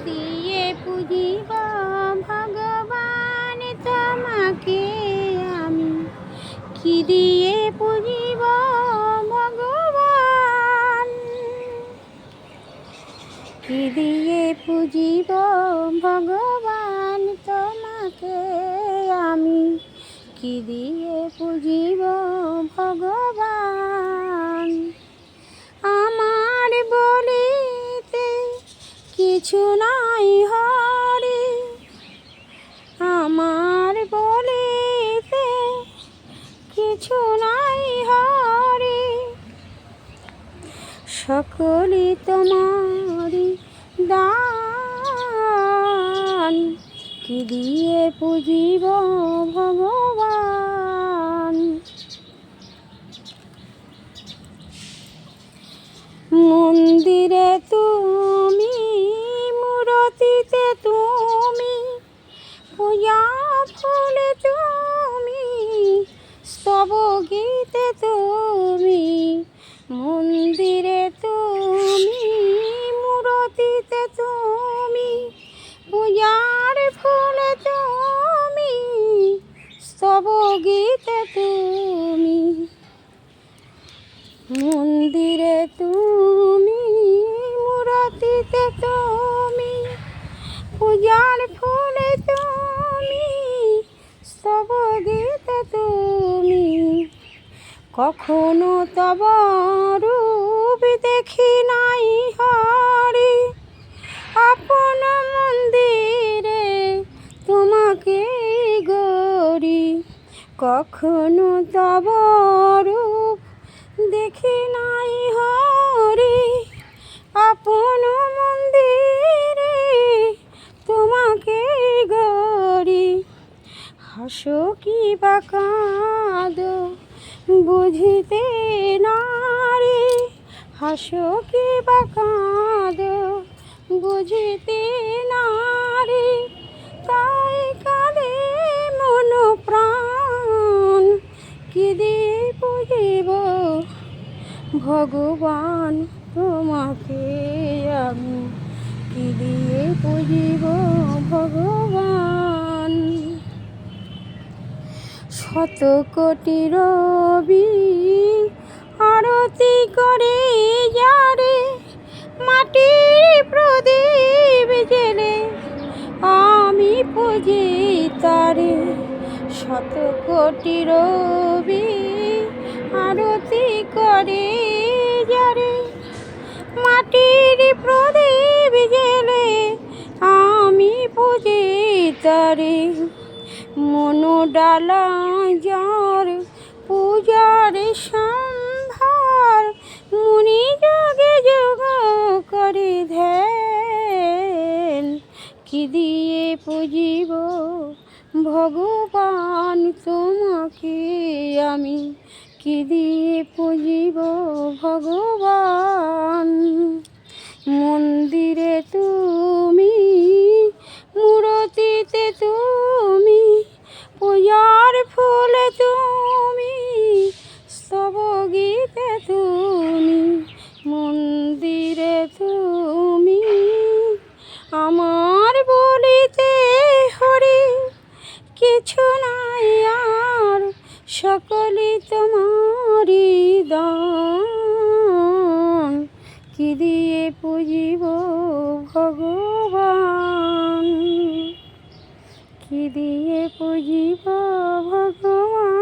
দিয়ে পুজিব ভগবান তোমাকে আমি, কি দিয়ে পুজিব ভগবান, কি দিয়ে পুজিব ভগবান তোমাকে আমি, কি দিয়ে পুজিব ভগবান। আমার বলিতে কিছু নাই হরি, আমার বলিতে কিছু নাই হরি, সকলই তোমারি দান, কি দিয়ে পুজিব ভগবান। মন্দিরে তুমি, মূরতিতে তুমি, পূজা ফুলে তুমি, স্তব গীতে তুমি। মন্দিরে তুমি, মূরতিতে তুমি, পূজার ফুলে তুমি, স্তব গীতে তুমি। মন্দিরে তুমি, মূরতিতে তুমি, পূজার ফুলে তুমি, স্তব গীতে তুমি। কখনো তব রূপ দেখি নাই হরি, আপন মন্দিরে তোমাকে গড়ি। কখনো তব রূপ দেখি নাই হরি, আপন মন্দিরে তোমাকে গড়ি। হাসো কি বা কাঁদো বুঝিতে নারি, হাসো কি বা কাঁদো বুঝিতে নারি। তাই কাঁদে মন প্রাণ, কি দিয়ে পুজিব ভগবান তোমাকে আমি, কি দিয়ে পুজিব ভগবান। শত কোটি রবি আরতি করে যারে, মাটির প্রদীপ জেলে আমি পুজি তারে। শত কোটি রবি আরতি করে যারে, মাটির প্রদীপ জেলে আমি পুজি তারে। মনোডালা যার পূজার সম্ভার, মুনি যোগে যোগ করে ধ্যান, কি দিয়ে পুজিব ভগবান তোমাকে আমি, কি দিয়ে পুজিব ভগবান। মন্দিরে তুমি, মূরতিতে তুমি, পূজার ফুলে তুমি, স্তব গীতে তুমি। মন্দিরে তুমি, আমার বলিতে হরি কিছু নাই আর, সকলই তোমারি দান, কি দিয়ে পুজিব ভগবান, কি দিয়ে পুজিব ভগবান।